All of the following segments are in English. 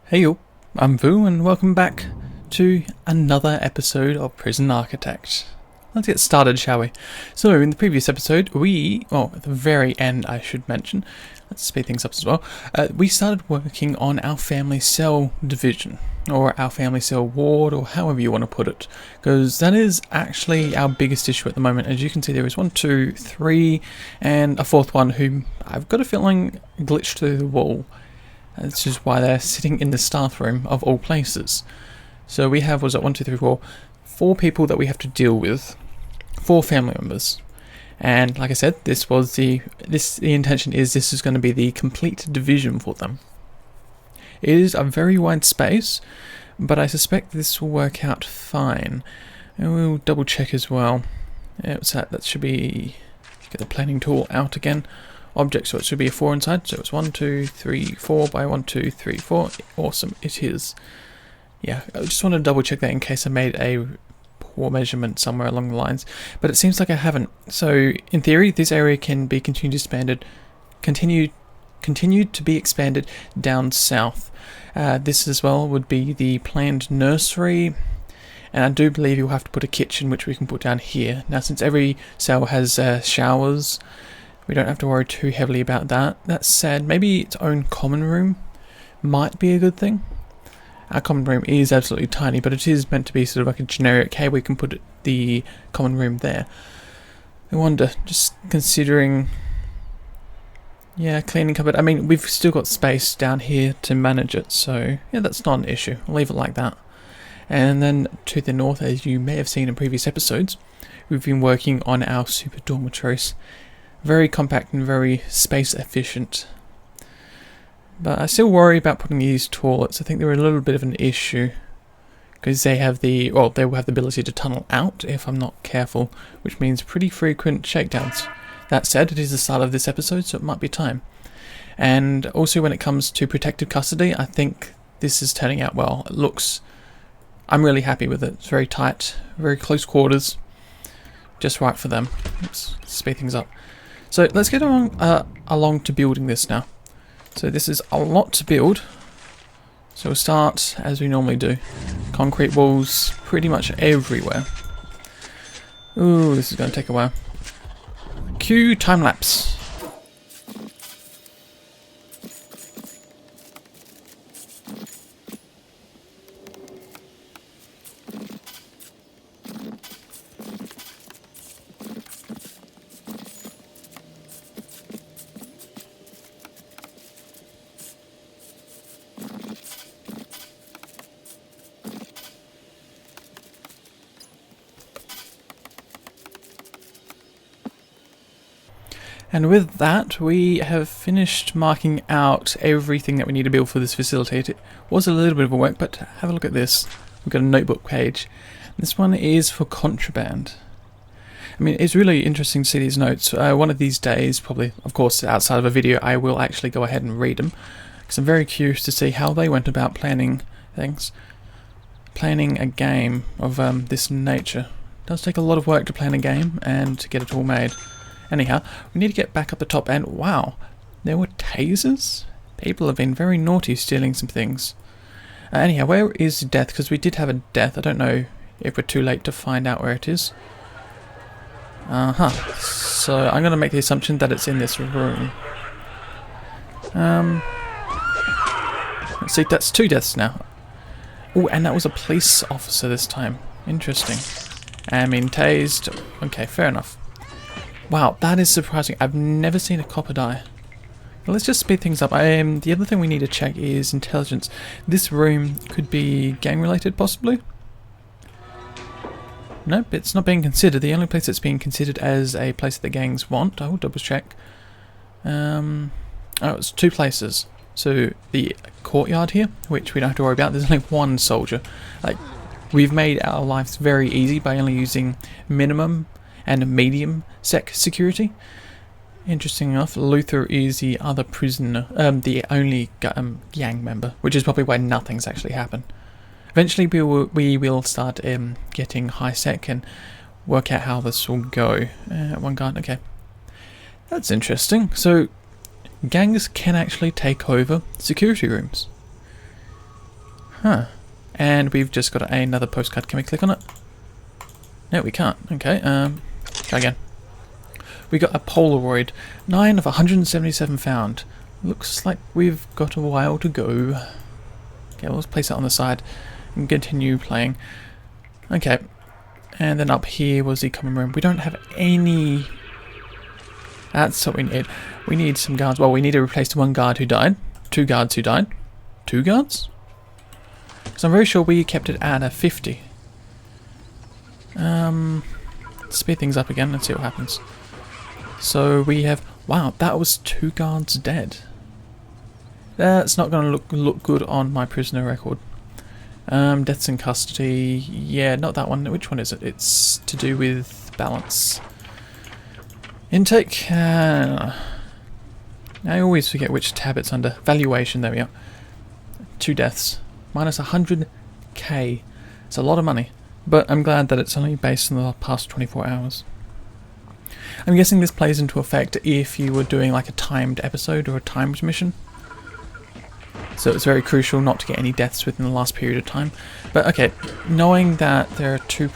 Hey yo, I'm Vu and welcome back to another episode of Prison Architect. Let's get started, shall we? So in the previous episode, at the very end I should mention, let's speed things up as well, we started working on our family cell division, or our family cell ward, or however you want to put it, because that is actually our biggest issue at the moment. As you can see, there is 1, 2, 3, and a fourth one who I've got a feeling glitched through the wall. This is why they're sitting in the staff room of all places. So we have, 4 people that we have to deal with, 4 family members. And like I said, the intention is this is going to be the complete division for them. It is a very wide space, but I suspect this will work out fine. And we'll double check as well. What's that? That should be, get the planning tool out again. Object, so it should be a 4 inside, so it's 1, 2, 3, 4 by 1, 2, 3, 4. Awesome, it is. Yeah, I just want to double check that in case I made a poor measurement somewhere along the lines, but it seems like I haven't. So in theory, this area can be continued to be expanded down south. This as well would be the planned nursery, and I do believe you'll have to put a kitchen which we can put down here. Now since every cell has showers, we don't have to worry too heavily about that. That said, maybe its own common room might be a good thing. Our common room is absolutely tiny, but it is meant to be sort of like a generic, hey, we can put the common room there. I wonder, just considering, yeah, cleaning cupboard. I mean, we've still got space down here to manage it, so yeah, that's not an issue. I'll leave it like that. And then to the north, as you may have seen in previous episodes, we've been working on our super dormitories. Very compact and very space efficient. But I still worry about putting these toilets. I think they're a little bit of an issue, because they will have the ability to tunnel out if I'm not careful, which means pretty frequent shakedowns. That said, it is the start of this episode, so it might be time. And also when it comes to protective custody, I think this is turning out well. I'm really happy with it. It's very tight, very close quarters, just right for them. Let's speed things up. So let's get along to building this now. So this is a lot to build. So we'll start as we normally do. Concrete walls pretty much everywhere. Ooh, this is going to take a while. Cue time lapse. And with that, we have finished marking out everything that we need to build for this facility. It was a little bit of a work, but have a look at this. We've got a notebook page. This one is for contraband. I mean, it's really interesting to see these notes. One of these days, probably, of course, outside of a video, I will actually go ahead and read them, because I'm very curious to see how they went about planning things. Planning a game of this nature. It does take a lot of work to plan a game and to get it all made. Anyhow, we need to get back up the top, and wow, there were tasers? People have been very naughty stealing some things. Anyhow, where is death? Because we did have a death. I don't know if we're too late to find out where it is. So I'm going to make the assumption that it's in this room. Let's see, that's 2 deaths now. Oh, and that was a police officer this time. Interesting. I mean, tased. Okay, fair enough. Wow, that is surprising. I've never seen a copper die. Well, let's just speed things up. The other thing we need to check is intelligence. This room could be gang-related, possibly? Nope, it's not being considered. The only place that's being considered as a place that the gangs want, I will double check. Oh, it's 2 places. So, the courtyard here, which we don't have to worry about. There's only 1 soldier. Like, we've made our lives very easy by only using minimum and medium sec security. Interesting enough, Luther is the other prisoner, the only gang member, which is probably why nothing's actually happened. Eventually we will start getting high sec and work out how this will go. One guard, okay. That's interesting. So gangs can actually take over security rooms. Huh. And we've just got another postcard. Can we click on it? No, we can't. Okay, try again. We got a Polaroid. 9 of 177 found. Looks like we've got a while to go. Okay, let's place that on the side and continue playing. Okay, and then up here was the common room. We don't have any... That's what we need. We need some guards. Well, we need to replace the one guard who died. 2 guards who died. 2 guards? Because I'm very sure we kept it at a 50. Speed things up again. Let's see what happens. So we have... Wow, that was 2 guards dead. That's not going to look good on my prisoner record. Deaths in custody. Yeah, not that one. Which one is it? It's to do with balance. Intake. I always forget which tab it's under. Valuation. There we are. 2 deaths. Minus 100k. It's a lot of money. But I'm glad that it's only based on the past 24 hours. I'm guessing this plays into effect if you were doing like a timed episode or a timed mission. So it's very crucial not to get any deaths within the last period of time. But okay, knowing that there are two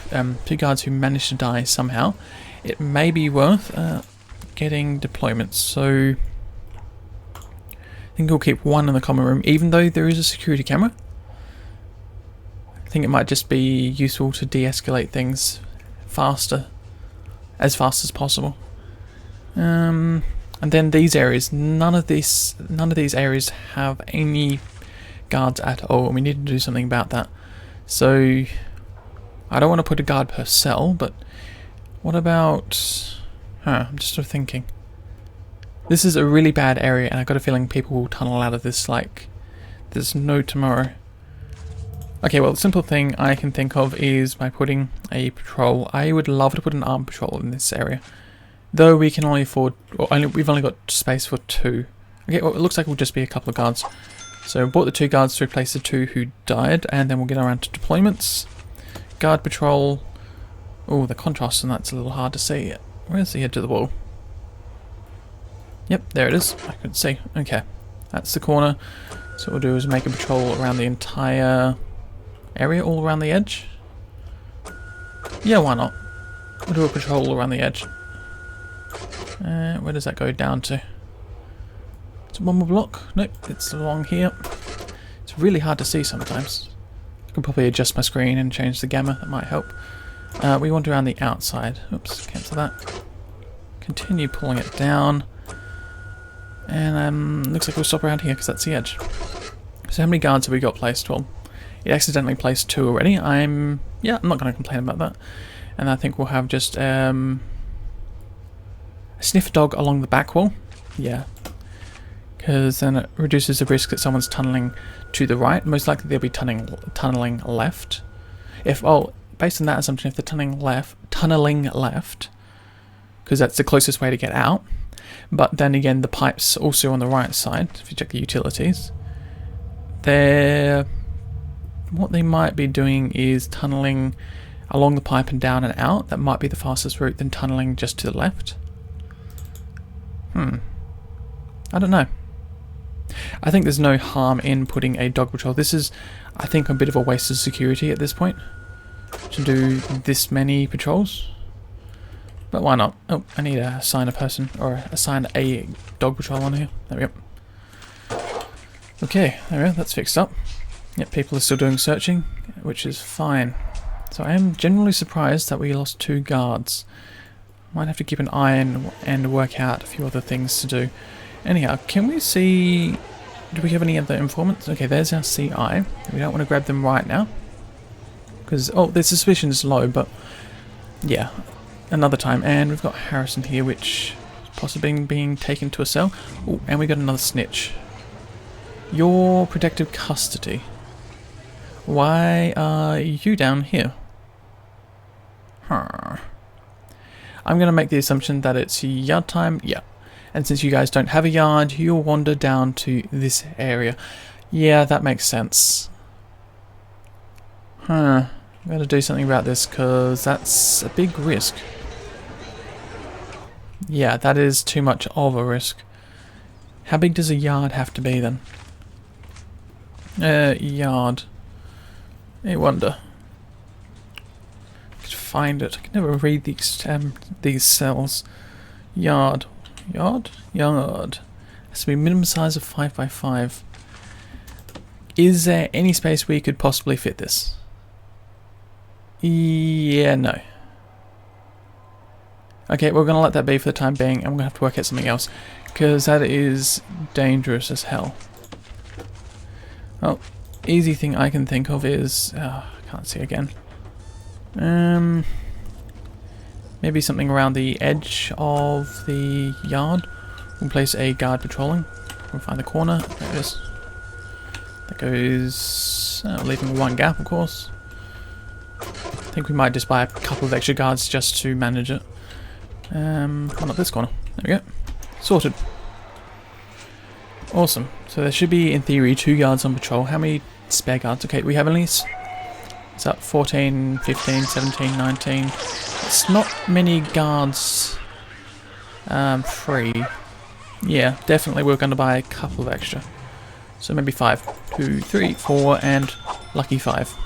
guards who managed to die somehow, it may be worth getting deployments. So I think we'll keep 1 in the common room, even though there is a security camera. I think it might just be useful to de-escalate things faster, as fast as possible. And then these areas, none of these areas have any guards at all, and we need to do something about that. So I don't want to put a guard per cell, but what about... I'm just sort of thinking. This is a really bad area, and I've got a feeling people will tunnel out of this like there's no tomorrow. Okay, well, the simple thing I can think of is by putting a patrol. I would love to put an armed patrol in this area, though we can only afford, or we've only got space for 2. Okay, well, it looks like we'll just be a couple of guards. So bought the 2 guards to replace the 2 who died, and then we'll get around to deployments. Guard patrol. Oh, the contrast on that's a little hard to see. Where's the edge of the wall? Yep, there it is. I can see. Okay, that's the corner. So what we'll do is make a patrol around the entire area, all around the edge. Yeah, why not? We'll do a patrol around the edge. Where does that go down to? It's one more block. Nope, it's along here. It's really hard to see sometimes. I can probably adjust my screen and change the gamma. That might help. We want around the outside. Oops, cancel that. Continue pulling it down. And looks like we'll stop around here because that's the edge. So how many guards have we got placed? Well, it accidentally placed 2 already. I'm not going to complain about that. And I think we'll have just a sniffer dog along the back wall. Yeah. Because then it reduces the risk that someone's tunneling to the right. Most likely they'll be tunneling left. Based on that assumption, if they're tunneling left, because that's the closest way to get out. But then again, the pipe's also on the right side. If you check the utilities, what they might be doing is tunneling along the pipe and down and out. That might be the fastest route than tunneling just to the left. I don't know. I think there's no harm in putting a dog patrol. This is, I think, a bit of a waste of security at this point to do this many patrols. But why not? Oh, I need to assign a person, or assign a dog patrol on here. There we go. Okay, there we go, that's fixed up. Yep, people are still doing searching, which is fine. So I am generally surprised that we lost 2 guards. Might have to keep an eye on and work out a few other things to do. Anyhow, can we see... Do we have any other informants? Okay, there's our CI. We don't want to grab them right now. Because, their suspicion is low, but... Yeah, another time. And we've got Harrison here, which is possibly being taken to a cell. Oh, and we got another snitch. Your protective custody. Why are you down here? I'm going to make the assumption that it's yard time. Yeah. And since you guys don't have a yard, you'll wander down to this area. Yeah, that makes sense. I'm going to do something about this because that's a big risk. Yeah, that is too much of a risk. How big does a yard have to be then? Yard. I wonder. I could find it. I can never read these cells. Yard. Yard? Yard. Has to be minimum size of 5 by 5. Is there any space we could possibly fit this? Yeah, no. Okay, we're going to let that be for the time being, and we're going to have to work out something else, because that is dangerous as hell. Well, easy thing I can think of is... I can't see again. Maybe something around the edge of the yard. We'll place a guard patrolling. We'll find the corner. There it is. That goes... leaving one gap, of course. I think we might just buy a couple of extra guards just to manage it. One up this corner. There we go. Sorted. Awesome. So there should be, in theory, 2 guards on patrol. How many spare guards? Okay, we have at least... It's up 14, 15, 17, 19. It's not many guards free. Yeah, definitely we're going to buy a couple of extra. So maybe 5. 2, 3, 4, and lucky 5.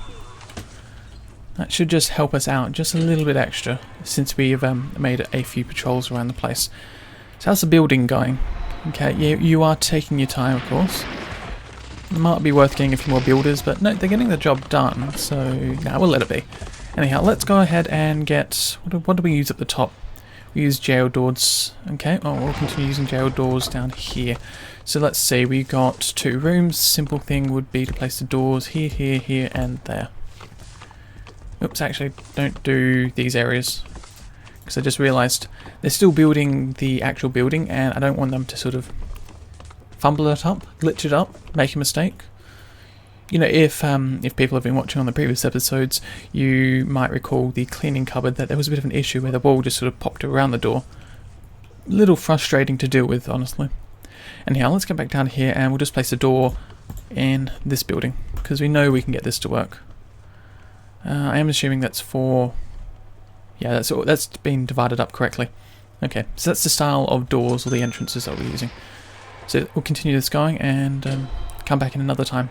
That should just help us out just a little bit extra, since we've made a few patrols around the place. So how's the building going? Okay, yeah, you are taking your time, of course. Might be worth getting a few more builders, but no, they're getting the job done, so nah, we'll let it be. Anyhow, let's go ahead and get... What do we use at the top? We use jail doors. Okay, oh, we'll continue using jail doors down here. So let's see, we got 2 rooms. Simple thing would be to place the doors here, here, here, and there. Oops, actually, don't do these areas. Because I just realised they're still building the actual building, and I don't want them to sort of fumble it up, glitch it up, make a mistake. You know, if people have been watching on the previous episodes, you might recall the cleaning cupboard, that there was a bit of an issue where the wall just sort of popped around the door. A little frustrating to deal with, honestly. Anyhow, let's get back down here and we'll just place a door in this building, because we know we can get this to work. I am assuming that's for... Yeah, that's been divided up correctly. Okay, so that's the style of doors, or the entrances that we're using. So we'll continue this going and come back in another time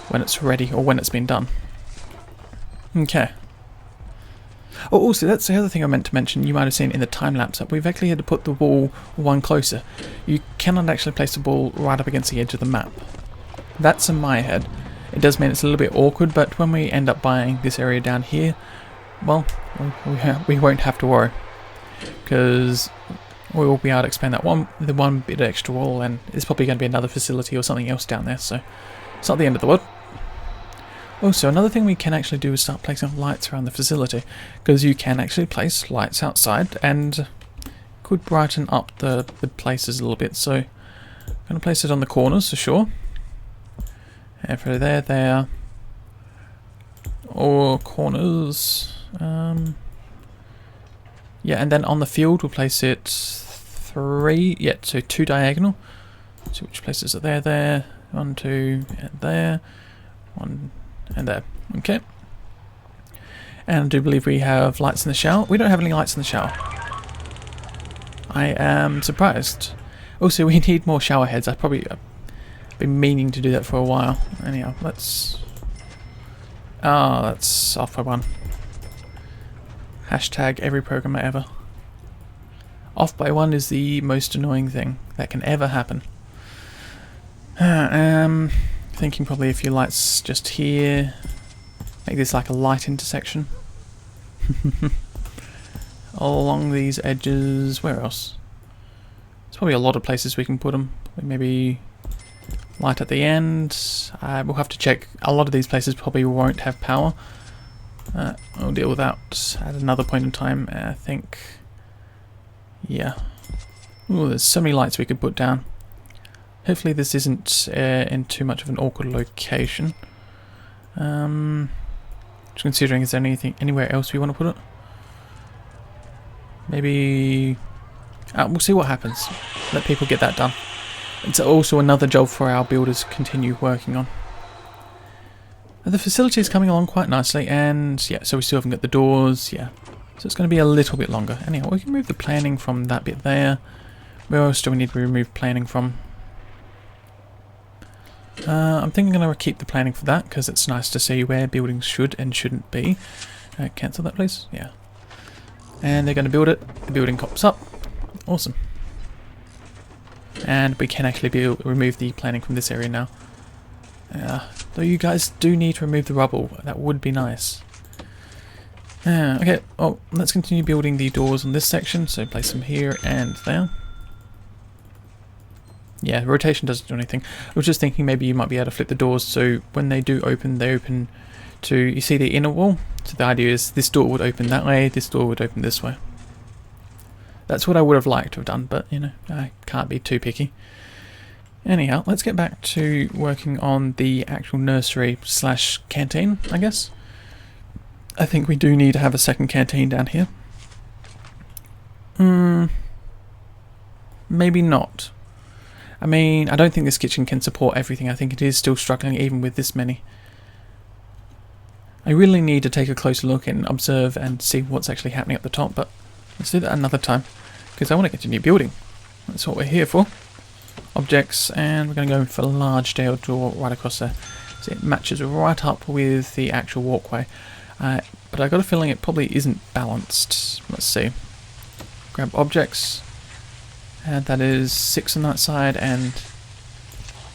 when it's ready, or when it's been done. Okay. Oh, also, that's the other thing I meant to mention. You might have seen in the time lapse that we've actually had to put the wall one closer. You cannot actually place the wall right up against the edge of the map. That's in my head. It does mean it's a little bit awkward, but when we end up buying this area down here, well, we won't have to worry, because we will be able to expand that the one bit extra wall, and there's probably going to be another facility or something else down there, so it's not the end of the world. Also, another thing we can actually do is start placing lights around the facility, because you can actually place lights outside and could brighten up the places a little bit. So I'm going to place it on the corners for sure. And for there, or corners. Yeah, and then on the field we'll place it 3, yeah, so 2 diagonal. So which places are there, 1, 2, and there, 1, and there. Okay. And I do believe we have lights in the shower. We don't have any lights in the shower. I am surprised. Also, we need more shower heads. I've been meaning to do that for a while. Anyhow, let's... Ah, that's off by 1. Hashtag every programmer ever. Off by 1 is the most annoying thing that can ever happen. Thinking probably a few lights just here. Make this like a light intersection. All along these edges. Where else? There's probably a lot of places we can put them. Maybe light at the end. We'll have to check. A lot of these places probably won't have power. We'll deal with that at another point in time. I think. Yeah. Ooh, there's so many lights we could put down. Hopefully this isn't in too much of an awkward location. Just considering, is there anywhere else we want to put it? Maybe... we'll see what happens. Let people get that done. It's also another job for our builders to continue working on. The facility is coming along quite nicely, and yeah, so we still haven't got the doors, yeah. So it's going to be a little bit longer. Anyhow, we can remove the planning from that bit there. Where else do we need to remove planning from? I'm thinking I'm going to keep the planning for that because it's nice to see where buildings should and shouldn't be. Cancel that, please. Yeah. And they're going to build it. The building pops up. Awesome. And we can actually remove the planning from this area now. Though you guys do need to remove the rubble. That would be nice. Okay, well, let's continue building the doors on this section. So place them here and there. Yeah, rotation doesn't do anything. I was just thinking maybe you might be able to flip the doors so when they do open, they open to, you see the inner wall? So the idea is this door would open that way, this door would open this way. That's what I would have liked to have done, but you know, I can't be too picky. Anyhow, let's get back to working on the actual nursery slash canteen, I guess. I think we do need to have a second canteen down here. Maybe not. I mean, I don't think this kitchen can support everything. I think it is still struggling even with this many. I really need to take a closer look and observe and see what's actually happening at the top, but let's do that another time because I want to get a new building. That's what we're here for. Objects, and we're going to go for a large dale door right across there. So it matches right up with the actual walkway. But I got a feeling it probably isn't balanced. Let's see. Grab objects. And that is 6 on that side, and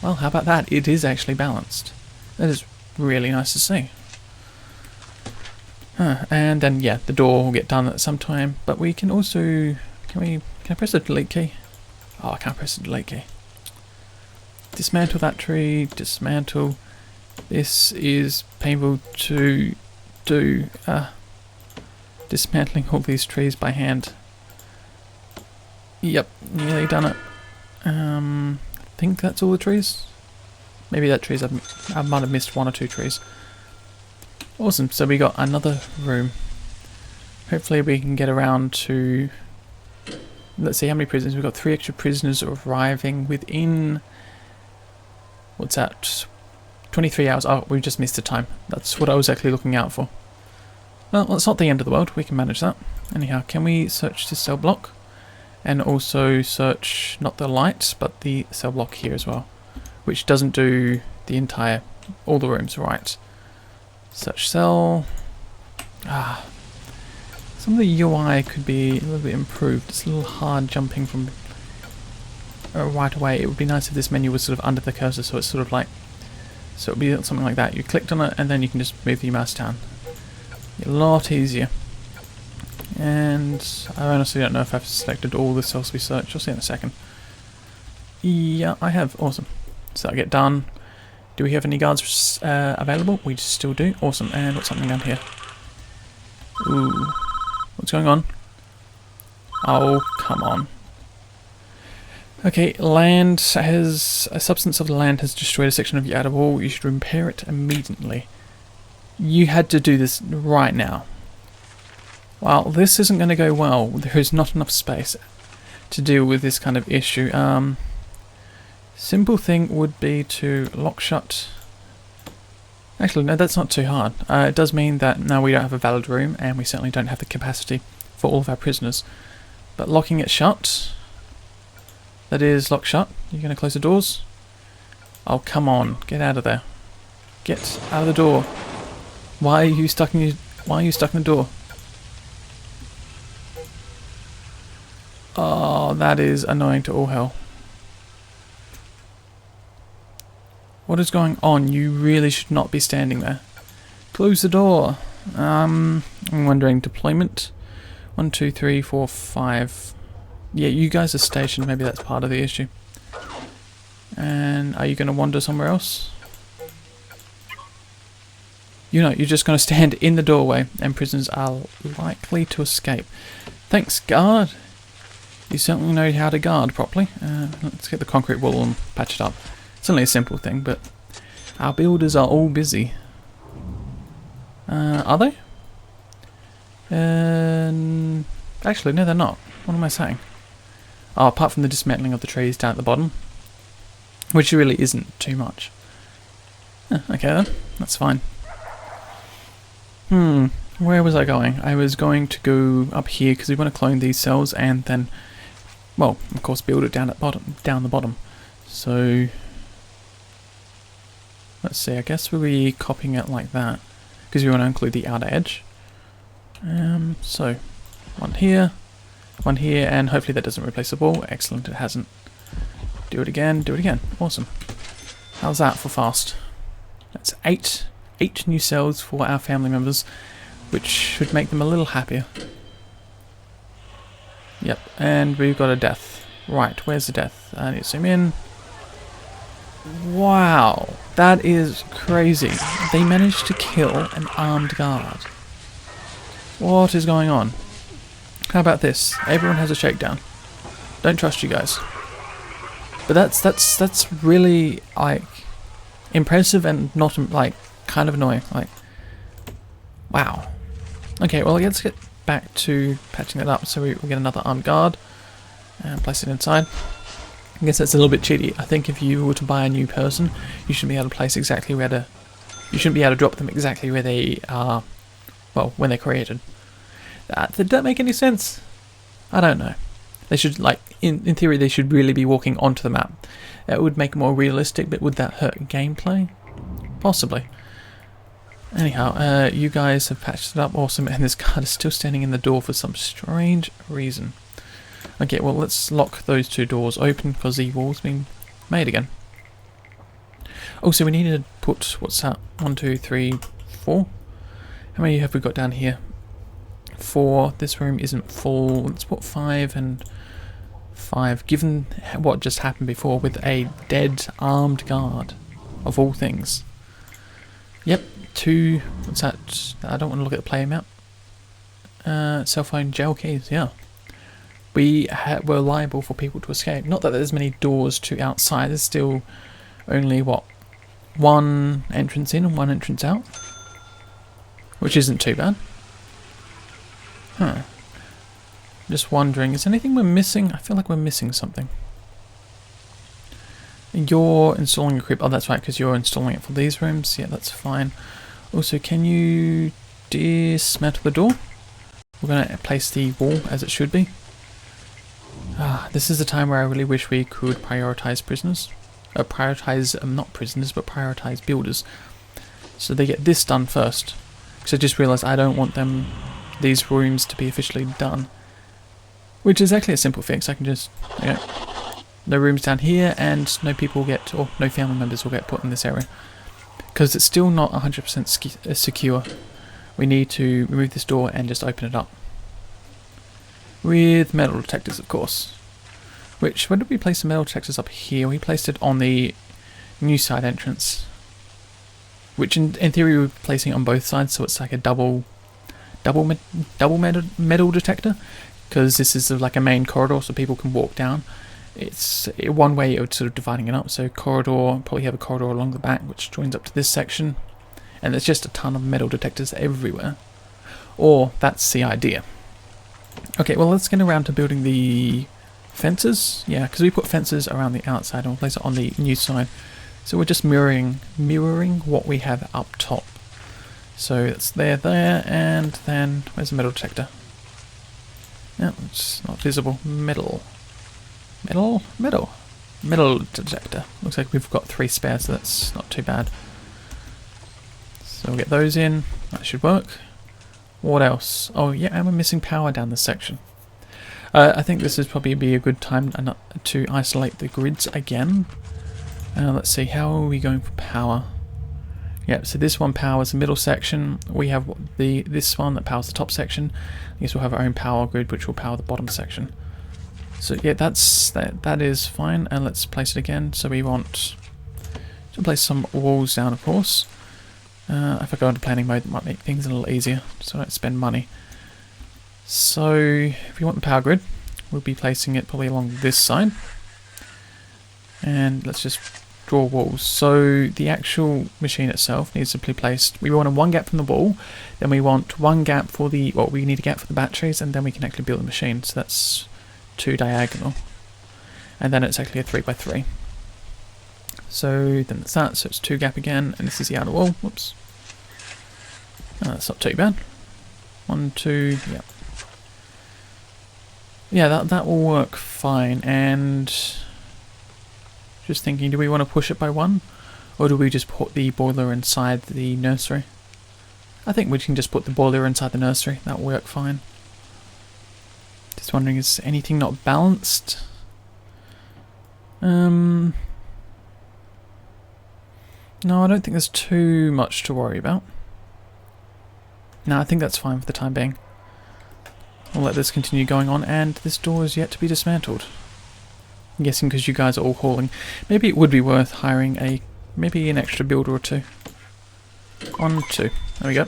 well, how about that? It is actually balanced. That is really nice to see. And then yeah, the door will get done at some time, but we can also can I press the delete key? Oh, I can't press the delete key. Dismantle that tree, dismantle. This is painful to do. Dismantling all these trees by hand. Yep, nearly done it. I think that's all the trees. Maybe that trees, I might have missed 1 or 2 trees. Awesome, so we got another room. Hopefully we can get around to... Let's see how many prisoners. We've got 3 extra prisoners arriving within... What's that? 23 hours. Oh, we just missed the time. That's what I was actually looking out for. Well, it's not the end of the world. We can manage that. Anyhow, can we search this cell block? And also search, not the light, but the cell block here as well. Which doesn't do the entire, all the rooms right. Search cell. Some of the UI could be a little bit improved. It's a little hard jumping from right away. It would be nice if this menu was sort of under the cursor, so it's sort of like, so it would be something like that. You clicked on it and then you can just move your mouse down. A lot easier. And I honestly don't know if I've selected all the cells we searched. We'll see in a second. Yeah, I have. Awesome. So that'll get done. Do we have any guards available? We still do. Awesome. And what's happening down here? Ooh. What's going on? Oh, come on. Okay, land has... A substance of the land has destroyed a section of your outer wall. You should repair it immediately. You had to do this right now. Well, this isn't going to go well. There is not enough space to deal with this kind of issue. Simple thing would be to lock shut. Actually, no, that's not too hard. It does mean that now we don't have a valid room, and we certainly don't have the capacity for all of our prisoners. But locking it shut, that is lock shut. You're going to close the doors? Oh, come on, get out of there. Get out of the door. Why are you stuck in the door? Oh, that is annoying to all hell. What is going on? You really should not be standing there. Close the door. I'm wondering, deployment. 1, 2, 3, 4, 5. Yeah, you guys are stationed. Maybe that's part of the issue. And are you going to wander somewhere else? You know, you're just going to stand in the doorway and prisoners are likely to escape. Thanks, guard. You certainly know how to guard properly. Let's get the concrete wall and patch it up. It's only a simple thing, but our builders are all busy. Are they? Actually, no, they're not. What am I saying? Oh, apart from the dismantling of the trees down at the bottom, which really isn't too much. Okay then, that's fine. Where was I going? I was going to go up here because we want to clone these cells and then, well, of course, build it down the bottom. So, Let's see, I guess we'll be copying it like that, because we want to include the outer edge. So, one here, and hopefully that doesn't replace the wall. Excellent, it hasn't. Do it again, awesome. How's that for fast? That's eight new cells for our family members, which should make them a little happier. Yep, and we've got a death. Right, where's the death? I need to zoom in. Wow, that is crazy. They managed to kill an armed guard. What is going on? How about this? Everyone has a shakedown. Don't trust you guys. But that's really like impressive and not like kind of annoying. Like, wow. Okay, well let's get back to patching that up. So we get another armed guard and place it inside. I guess that's a little bit cheaty. I think if you were to buy a new person, you shouldn't be able to place exactly where to. You shouldn't be able to drop them exactly where they are. Well, when they're created. Did that make any sense? I don't know. They should, like, in theory, they should really be walking onto the map. That would make it more realistic, but would that hurt gameplay? Possibly. Anyhow, you guys have patched it up, awesome, and this guard is still standing in the door for some strange reason. Okay, well, let's lock those two doors open because the wall's been made again. Also, we need to put, what's that? 1, 2, 3, 4. How many have we got down here? 4. This room isn't full. Let's put 5 and 5. Given what just happened before with a dead armed guard, of all things. Yep, 2. What's that? I don't want to look at the player map. Cell phone jail keys, yeah. We were liable for people to escape. Not that there's many doors to outside. There's still only, what, 1 entrance in and 1 entrance out? Which isn't too bad. Huh. Just wondering, is anything we're missing? I feel like we're missing something. You're installing a crib. Oh, that's right, because you're installing it for these rooms. Yeah, that's fine. Also, can you dismantle the door? We're going to place the wall as it should be. This is the time where I really wish we could prioritize prisoners. Not prisoners, but prioritize builders. So they get this done first. Because I just realised I don't want these rooms to be officially done. Which is actually a simple fix. I can just, no rooms down here, and no people will get, or no family members will get put in this area. Because it's still not 100% secure. We need to remove this door and just open it up. With metal detectors, of course. Which, when did we place the metal detectors? Up here? We placed it on the new side entrance. Which in theory we're placing it on both sides, so it's like a double metal detector. Because this is like a main corridor, so people can walk down. It's one way of sort of dividing it up. So corridor, probably have a corridor along the back, which joins up to this section. And there's just a ton of metal detectors everywhere. Or that's the idea. Okay, well let's get around to building the fences. Yeah, because we put fences around the outside and we'll place it on the new side. So we're just mirroring what we have up top. So it's there, and then where's the metal detector? Yeah, it's not visible. Metal detector. Looks like we've got 3 spares, so that's not too bad. So we'll get those in. That should work. What else? Oh yeah, and we're missing power down this section. I think this is probably be a good time to isolate the grids again. Let's see, how are we going for power? Yeah, so this one powers the middle section. We have this one that powers the top section. I guess we'll have our own power grid which will power the bottom section. So yeah, that is fine. And let's place it again. So we want to place some walls down, of course. If I go into planning mode, it might make things a little easier, so I don't spend money. So, if we want the power grid, we'll be placing it probably along this side. And let's just draw walls. So, the actual machine itself needs to be placed. We want 1 gap from the wall, then we want 1 gap for the, well, we need a gap for the batteries, and then we can actually build the machine. So that's 2 diagonal. And then it's actually a 3x3. So, then it's that, so it's 2 gap again, and this is the outer wall. Whoops. That's not too bad. 1, 2, yeah. Yeah, that will work fine. And just thinking, do we want to push it by 1? Or do we just put the boiler inside the nursery? I think we can just put the boiler inside the nursery. That'll work fine. Just wondering, is anything not balanced? No, I don't think there's too much to worry about. No, I think that's fine for the time being. We'll let this continue going on, and this door is yet to be dismantled. I'm guessing because you guys are all hauling. Maybe it would be worth hiring maybe an extra builder or two. 1, 2. There we go.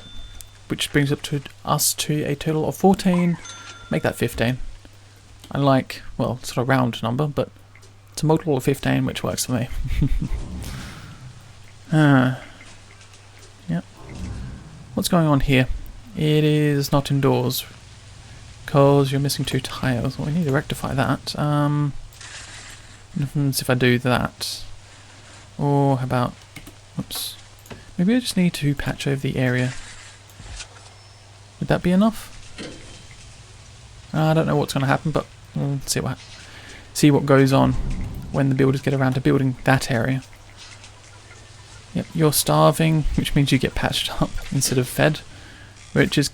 Which brings us to a total of 14. Make that 15. I like, well, sort of round number, but it's a multiple of 15, which works for me. Yep. What's going on here? It is not indoors. Because you're missing 2 tiles. Well, we need to rectify that. If I do that. Or how about... Oops. Maybe I just need to patch over the area. Would that be enough? I don't know what's going to happen, but we'll see what goes on when the builders get around to building that area. Yep, you're starving, which means you get patched up instead of fed, which is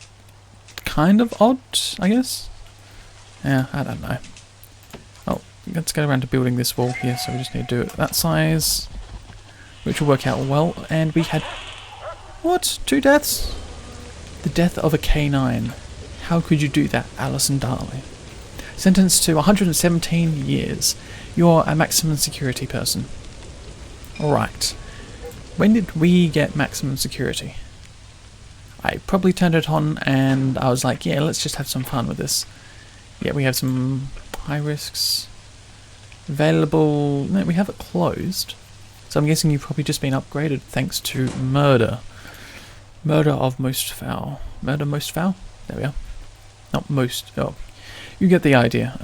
kind of odd, I guess. Yeah, I don't know. Oh, let's get around to building this wall here, so we just need to do it that size, which will work out well. And we had... What? 2 deaths? The death of a K9. How could you do that, Alison Darley? Sentenced to 117 years. You're a maximum security person. Alright. When did we get maximum security? I probably turned it on and I was like, yeah, let's just have some fun with this. Yeah, we have some high risks. Available... No, we have it closed. So I'm guessing you've probably just been upgraded thanks to murder. Murder of most foul. Murder most foul? There we are. Not most. Oh, you get the idea.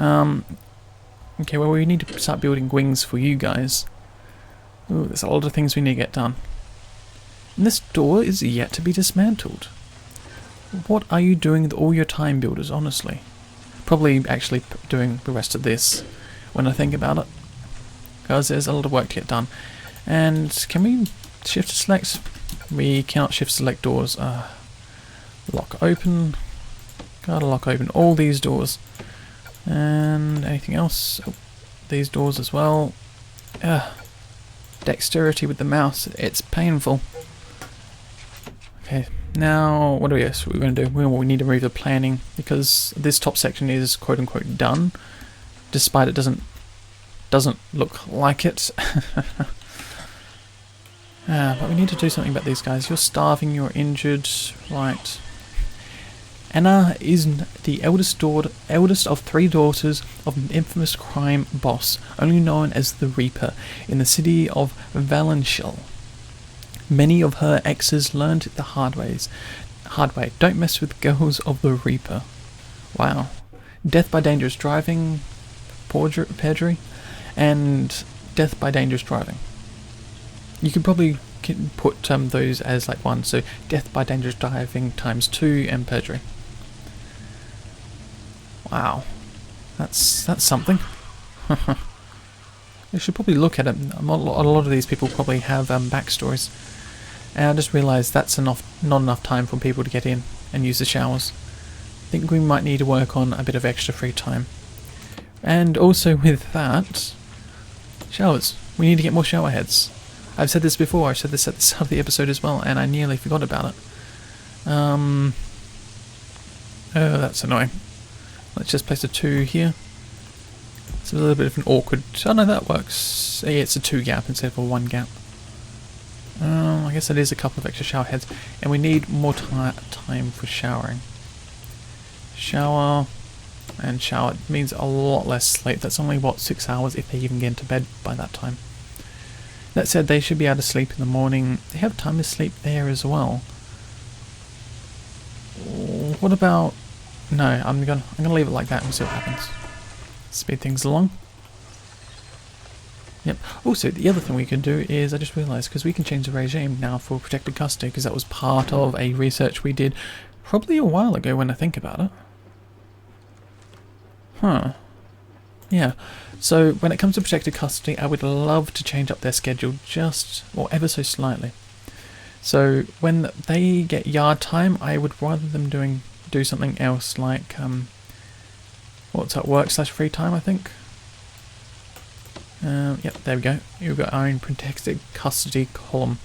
Okay, well, we need to start building wings for you guys. Ooh, there's a lot of things we need to get done. And this door is yet to be dismantled. What are you doing with all your time, builders, honestly? Probably actually doing the rest of this when I think about it. Because there's a lot of work to get done. And can we shift to select? We cannot shift select doors. Lock open. Gotta lock open all these doors. And anything else? Oh, these doors as well. Dexterity with the mouse. It's painful. Okay, now what we're going to do? We need to remove the planning because this top section is quote unquote done, despite it doesn't look like it. But we need to do something about these guys. You're starving, you're injured, right. Anna is the eldest of 3 daughters of an infamous crime boss, only known as the Reaper, in the city of Valenshell. Many of her exes learned the hard way. Don't mess with girls of the Reaper. Wow. Death by dangerous driving, perjury, and death by dangerous driving. You could probably put those as like one. So death by dangerous driving times 2 and perjury. Wow, that's something. You should probably look at it. A lot of these people probably have backstories. And I just realised that's not enough time for people to get in and use the showers. I think we might need to work on a bit of extra free time. And also with that, showers. We need to get more shower heads. I've said this before, I said this at the start of the episode as well, and I nearly forgot about it. Oh, that's annoying. Let's just place a 2 here. It's a little bit of an awkward... Oh no, that works. Yeah, it's a 2 gap instead of a 1 gap. I guess that is a couple of extra shower heads. And we need more time for showering. Shower and shower. It means a lot less sleep. That's only, what, 6 hours if they even get into bed by that time. That said, they should be able to sleep in the morning. They have time to sleep there as well. What about... No, I'm gonna leave it like that and see what happens. Speed things along. Yep. Also, the other thing we can do is, I just realised, because we can change the regime now for protected custody, because that was part of a research we did probably a while ago when I think about it. Huh. Yeah, so when it comes to protected custody, I would love to change up their schedule just, or ever so slightly. So when they get yard time, I would rather them do something else like, what's that, work/free time, I think? Yep, there we go. You've got our own protected custody column.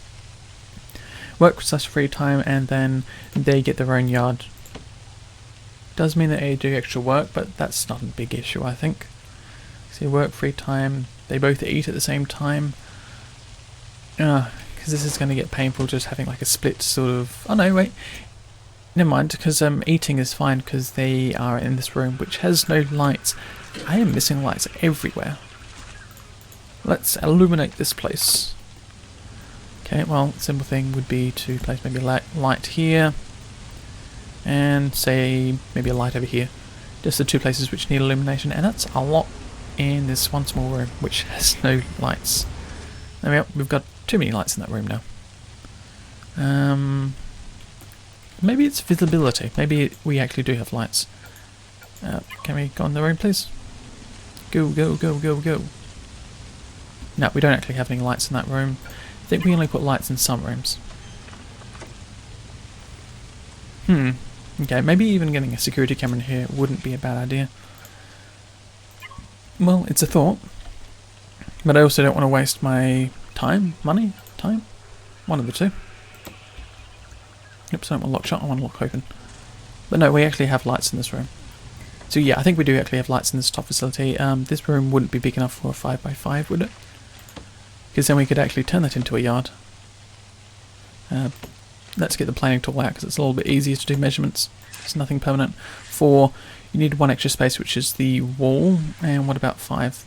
Work/free time, and then they get their own yard. Does mean that they do extra work, but that's not a big issue, I think. So work, free time, they both eat at the same time. Because this is going to get painful just having like a split sort of... Oh no, wait. Never mind, because eating is fine because they are in this room which has no lights. I am missing lights everywhere. Let's illuminate this place. Okay, well, simple thing would be to place maybe a light here. And say maybe a light over here. Just the two places which need illumination, and that's a lot in this one small room which has no lights. There we go, we've got too many lights in that room now. Maybe it's visibility, maybe we actually do have lights. Can we go in the room please? Go, go, go, go, go. No, we don't actually have any lights in that room. I think we only put lights in some rooms. Okay, maybe even getting a security camera in here wouldn't be a bad idea. Well, it's a thought. But I also don't want to waste my time, money, time. One of the two. Oops, I don't want lock shot, I want lock open. But no, we actually have lights in this room. So yeah, I think we do actually have lights in this top facility. This room wouldn't be big enough for a 5x5, would it? Because then we could actually turn that into a yard. Let's get the planing tool out because it's a little bit easier to do measurements. It's nothing permanent. 4, you need one extra space, which is the wall. And what about 5?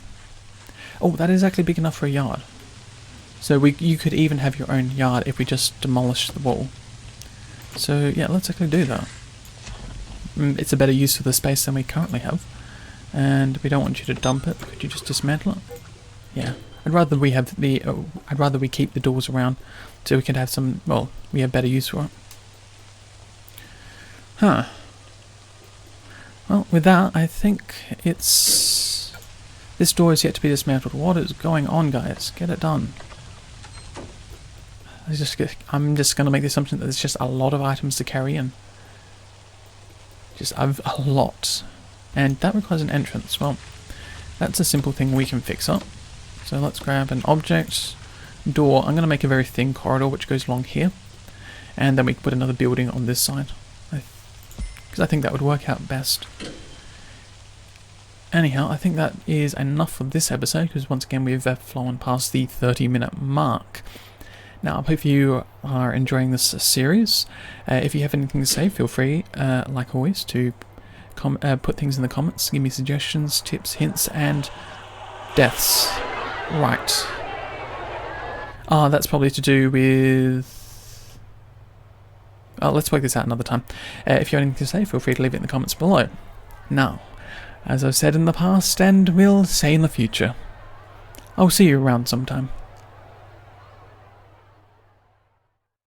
Oh, that is actually big enough for a yard. So you could even have your own yard if we just demolish the wall. So yeah, let's actually do that. It's a better use of the space than we currently have. And we don't want you to dump it. Could you just dismantle it? Yeah. I'd rather we have I'd rather we keep the doors around so we can have some, well, we have better use for it. Huh. Well, with that, I think it's... This door is yet to be dismantled. What is going on, guys? Get it done. I'm just going to make the assumption that there's just a lot of items to carry in. Just a lot. And that requires an entrance. Well, that's a simple thing we can fix up. So let's grab an object, door. I'm going to make a very thin corridor which goes along here. And then we can put another building on this side. Because I think that would work out best. Anyhow, I think that is enough for this episode, because once again we've flown past the 30-minute mark. Now, I hope you are enjoying this series. If you have anything to say, feel free, like always, to put things in the comments, give me suggestions, tips, hints, and deaths. Right. That's probably to do with... let's work this out another time. If you have anything to say, feel free to leave it in the comments below. Now, as I've said in the past, and will say in the future, I'll see you around sometime.